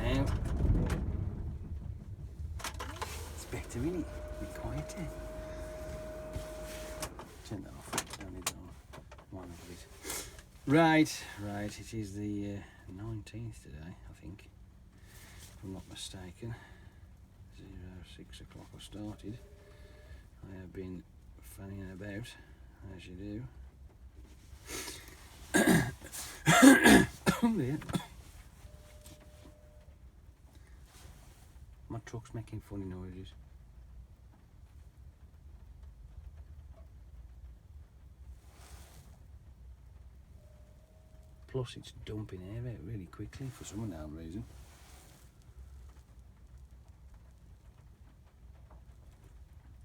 now. It's better, isn't it? Be quieter. Turn that off. Don't need that on. One of it. Right. It is the 19th today, I think, if I'm not mistaken. 6 o'clock I started. I have been fanning about, as you do. Oh dear. My truck's making funny noises. Plus it's dumping air out really quickly for some unknown reason.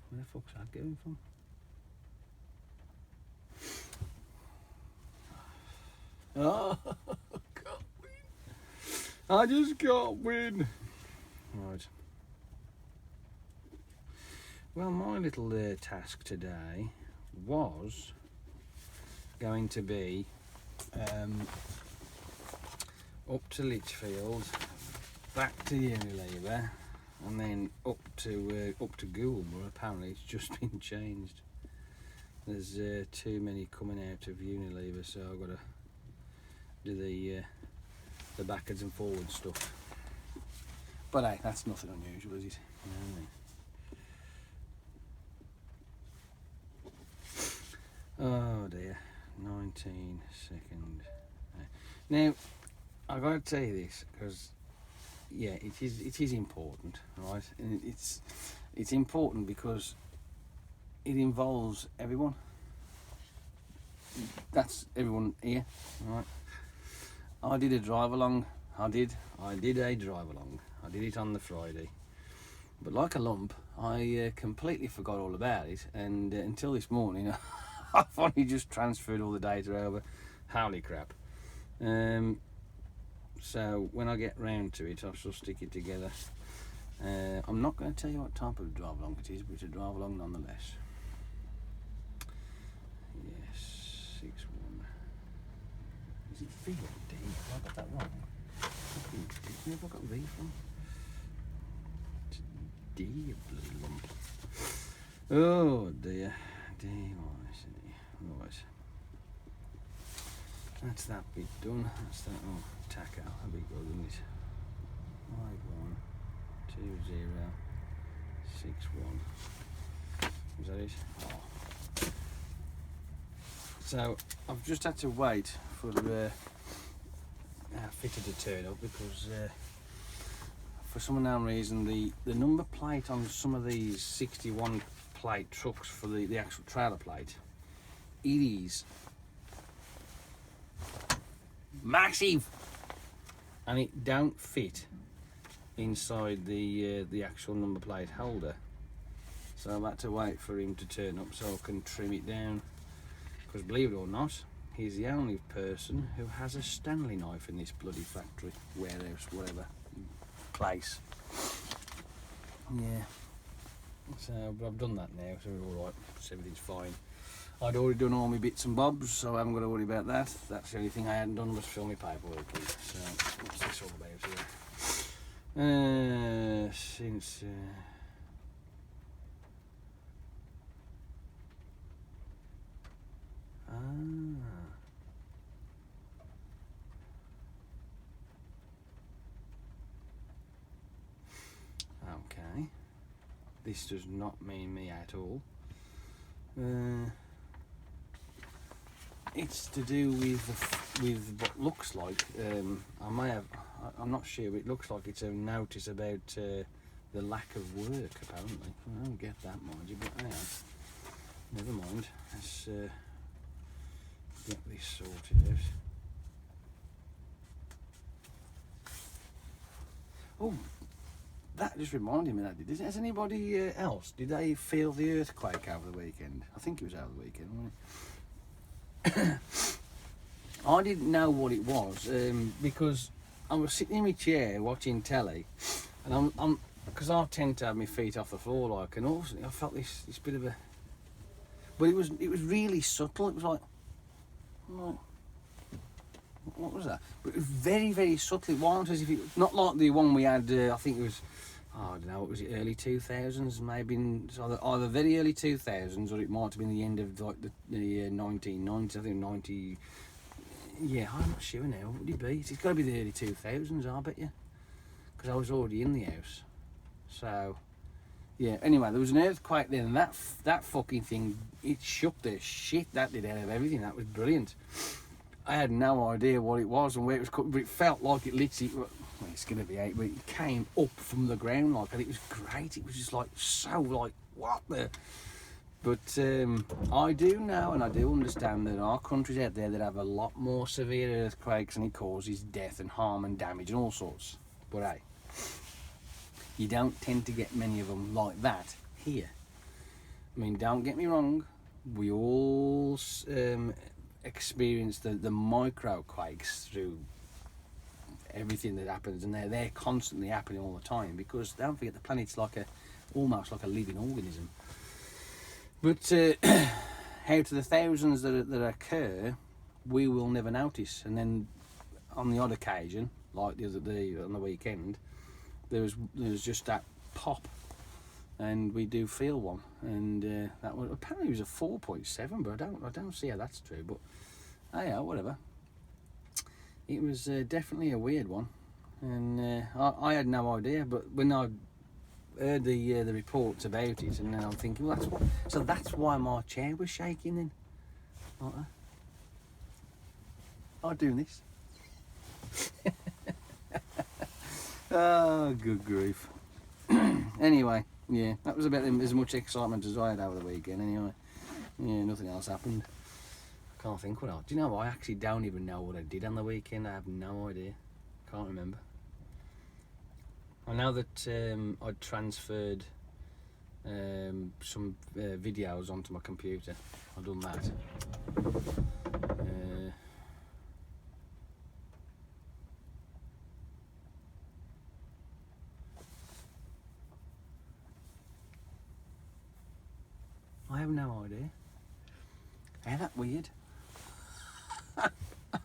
Where the fuck's that going from? Oh, can't win. I just can't win. Right. Well, my little task today was going to be up to Lichfield, back to Unilever, and then up to Goulburn. Apparently, it's just been changed. There's too many coming out of Unilever, so I've got to do the backwards and forwards stuff. But hey, that's nothing unusual, is it? Oh dear, 19 seconds. Now, I've got to tell you this because, yeah, it is important, right? And it's important because it involves everyone. That's everyone here, right? I did a drive along. I did a drive along. I did it on the Friday, but like a lump, I completely forgot all about it. And until this morning, I've only just transferred all the data over. Holy crap! So when I get round to it, I shall stick it together. I'm not going to tell you what type of drive along it is, but it's a drive along nonetheless. Yes, 6-1. Is it V or D? Have I got that wrong? Where have I got V from? It's D, you bloody lump. Oh dear. D, right. That's that bit done. That's that. Oh, tack out. That'll be good, isn't it? 5-1-2-0-6-1. Is that it? Oh. So I've just had to wait for the fitter to turn up because for some unknown reason the number plate on some of these 61 plate trucks for the actual trailer plate, it is massive and it don't fit inside the actual number plate holder. So I've had to wait for him to turn up so I can trim it down, because believe it or not, he's the only person who has a Stanley knife in this bloody factory, warehouse, whatever place. Yeah. So, but I've done that now, so we're all right. So everything's fine. I'd already done all my bits and bobs, so I haven't got to worry about that. That's the only thing I hadn't done was fill my paperwork in. So what's this all about here? Since. Okay. This does not mean me at all. It's to do with what looks like. I'm not sure, but it looks like it's a notice about the lack of work. Apparently, I don't get that, mind you, but hang on. Never mind. Let's get this sorted out. Oh, that just reminded me that did. Has anybody else? Did they feel the earthquake over the weekend? I think it was over the weekend, wasn't it? I didn't know what it was because I was sitting in my chair watching telly, and I'm because I tend to have my feet off the floor, like, and all of a sudden I felt this bit of a. But it was really subtle. It was like What was that? But it was very, very subtly. It wasn't as if it, not like the one we had. I think it was. Oh, I don't know. What was it? Early 2000s, maybe. Either very early 2000s, or it might have been the end of like the 1990s. I think 90. Yeah, I'm not sure now. What would it be? It's got to be the early 2000s, I bet you. Because I was already in the house. So, yeah. Anyway, there was an earthquake then, and that fucking thing, it shook the shit that did out of everything. That was brilliant. I had no idea what it was and where it was coming, but it felt like it literally, well, it's going to be 8, but it came up from the ground like, and it was great. It was just like, so like, what the... But I do know and I do understand that there are countries out there that have a lot more severe earthquakes and it causes death and harm and damage and all sorts. But hey, you don't tend to get many of them like that here. I mean, don't get me wrong, we all experience the micro quakes through everything that happens, and they're constantly happening all the time, because don't forget the planet's like almost like a living organism. But out of the thousands that occur, we will never notice. And then on the odd occasion, like the other day on the weekend, there was just that pop, and we do feel one. And that was apparently it was a 4.7, but I don't see how that's true. But yeah, whatever. It was definitely a weird one, and I had no idea. But when I heard the reports about it, and then I'm thinking, well, that's why my chair was shaking then. Like that. I'm doing this. Oh, good grief. Anyway, yeah, that was about as much excitement as I had over the weekend. Anyway, yeah, nothing else happened. Can't think what else. Do you know, I actually don't even know what I did on the weekend. I have no idea. Can't remember. I know that I'd transferred some videos onto my computer. I've done that. I have no idea. Ain't that weird?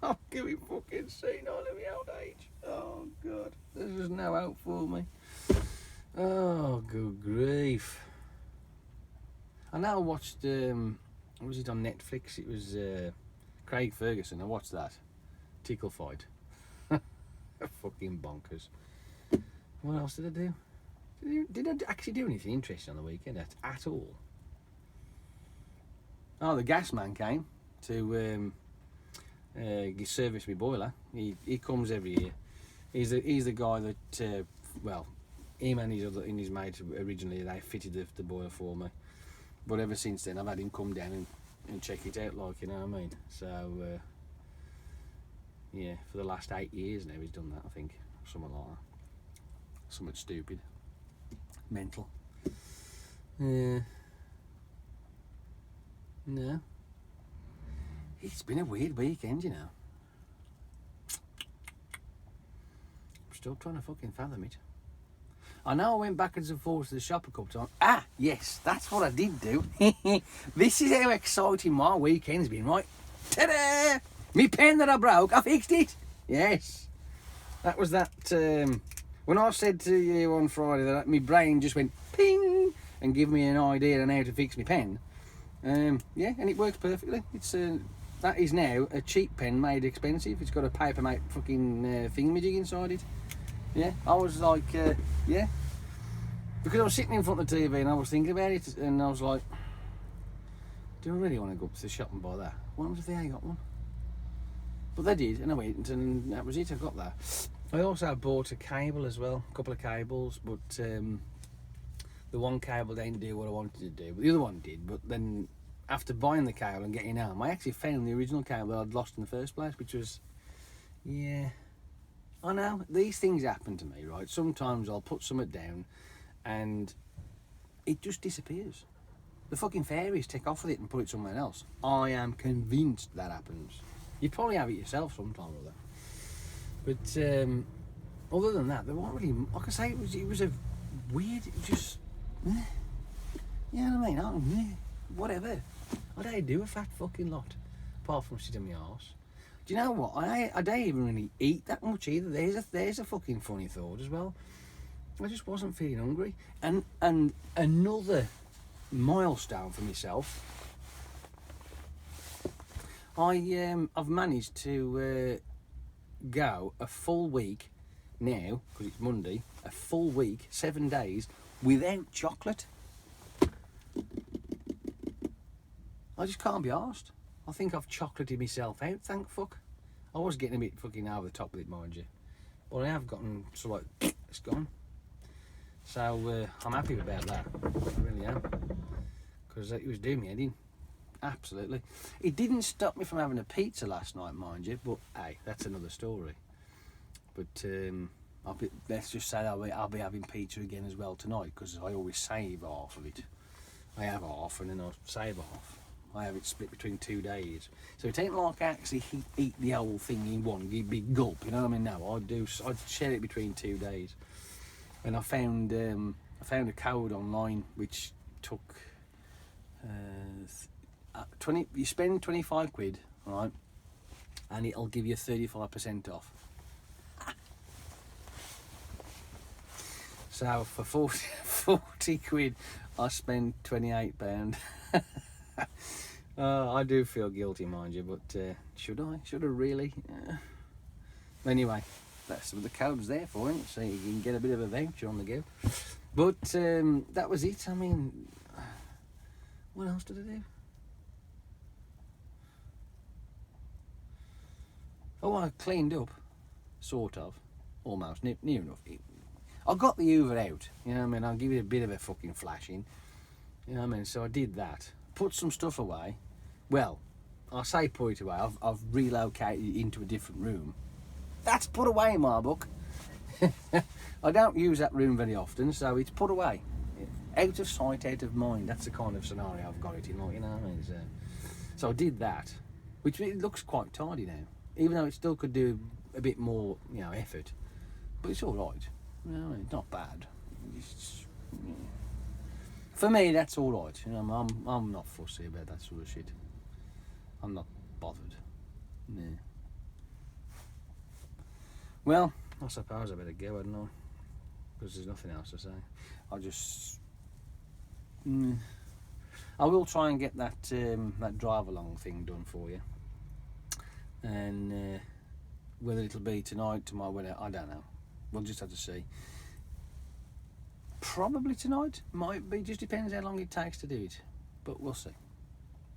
I'm getting fucking senile at my old age. Oh God, there's just no hope for me. Oh, good grief. I know I watched, what was it on Netflix? It was Craig Ferguson. I watched that. Tickle fight. Fucking bonkers. What else did I do? Did I actually do anything interesting on the weekend at all? Oh, the gas man came to service my boiler. He comes every year. He's the guy that well, him and his mate originally they fitted the boiler for me, but ever since then I've had him come down and check it out, like, you know what I mean. So yeah, for the last 8 years now he's done that, I think, something like that. Something stupid, mental. Yeah. No. It's been a weird weekend, you know. I'm still trying to fucking fathom it. I know I went backwards and forwards to the shop a couple of times. Ah, yes, that's what I did do. This is how exciting my weekend's been, right? Ta-da! Me pen that I broke, I fixed it. Yes. That was that, when I said to you on Friday that my brain just went ping and give me an idea on how to fix my pen. Yeah, and it works perfectly. It's that is now a cheap pen made expensive. It's got a Papermate fucking thingamajig inside it. Yeah, I was like, yeah, because I was sitting in front of the TV and I was thinking about it, and I was like, do I really want to go up to the shop and buy that? What happens if they ain't got one? But they did, and I went, and that was it. I got that. I also bought a cable as well, a couple of cables, but the one cable didn't do what I wanted to do, but the other one did. But then after buying the cable and getting home, I actually found the original cable that I'd lost in the first place, which was, yeah, I know, these things happen to me, right? Sometimes I'll put something down and it just disappears. The fucking fairies take off with it and put it somewhere else. I am convinced that happens. You probably have it yourself sometime or other. But other than that, there weren't really, like I say, it was a weird, it was just, you know what I mean? Whatever. I don't do a fat fucking lot, apart from sitting on my arse. Do you know what? I don't even really eat that much either. There's a fucking funny thought as well. I just wasn't feeling hungry. And another milestone for myself. I've managed to go a full week now, because it's Monday, a full week, 7 days, without chocolate. I just can't be arsed. I think I've chocolated myself out, thank fuck. I was getting a bit fucking over the top with it, mind you. But I have gotten sort of like, it's gone. So I'm happy about that. I really am. Because it was doing me head in. Absolutely. It didn't stop me from having a pizza last night, mind you. But hey, that's another story. But let's just say I'll be having pizza again as well tonight. Because I always save half of it. I have half and then I'll save half. I have it split between 2 days. So it ain't like I actually eat the whole thing in one big gulp, you know what I mean? No, I'd share it between 2 days. And I found a code online which took 20. You spend 25 quid, right, and it'll give you 35% off. So for 40 quid, I spent £28. I do feel guilty, mind you, but should I? Should I really? Anyway, that's what the code's there for, isn't it? So you can get a bit of a voucher on the go. But that was it. I mean, what else did I do? Oh, I cleaned up, sort of, almost, near enough. I got the Hoover out, you know what I mean? I'll give it a bit of a fucking flashing, you know what I mean? So I did that, put some stuff away. Well, I say put it away, I've relocated it into a different room. That's put away in my book. I don't use that room very often, so it's put away. Out of sight, out of mind. That's the kind of scenario I've got it in, like, you know what I mean? So I did that, which it looks quite tidy now. Even though it still could do a bit more, you know, effort. But it's all right. You know, it's not bad. For me, that's all right. You know, I'm not fussy about that sort of shit. I'm not bothered. No. Well, I suppose I better go, hadn't I? Because there's nothing else to say. I will try and get that drive along thing done for you. And whether it'll be tonight, tomorrow, whatever, I don't know. We'll just have to see. Probably tonight, might be, just depends how long it takes to do it. But we'll see.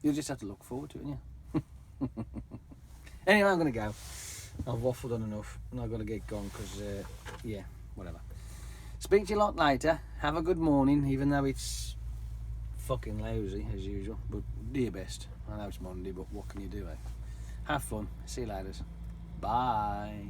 You'll just have to look forward to it, yeah. Anyway, I'm going to go. I've waffled on enough and I've got to get gone because, yeah, whatever. Speak to you a lot later. Have a good morning, even though it's fucking lousy as usual. But do your best. I know it's Monday, but what can you do, eh? Have fun. See you later. Bye.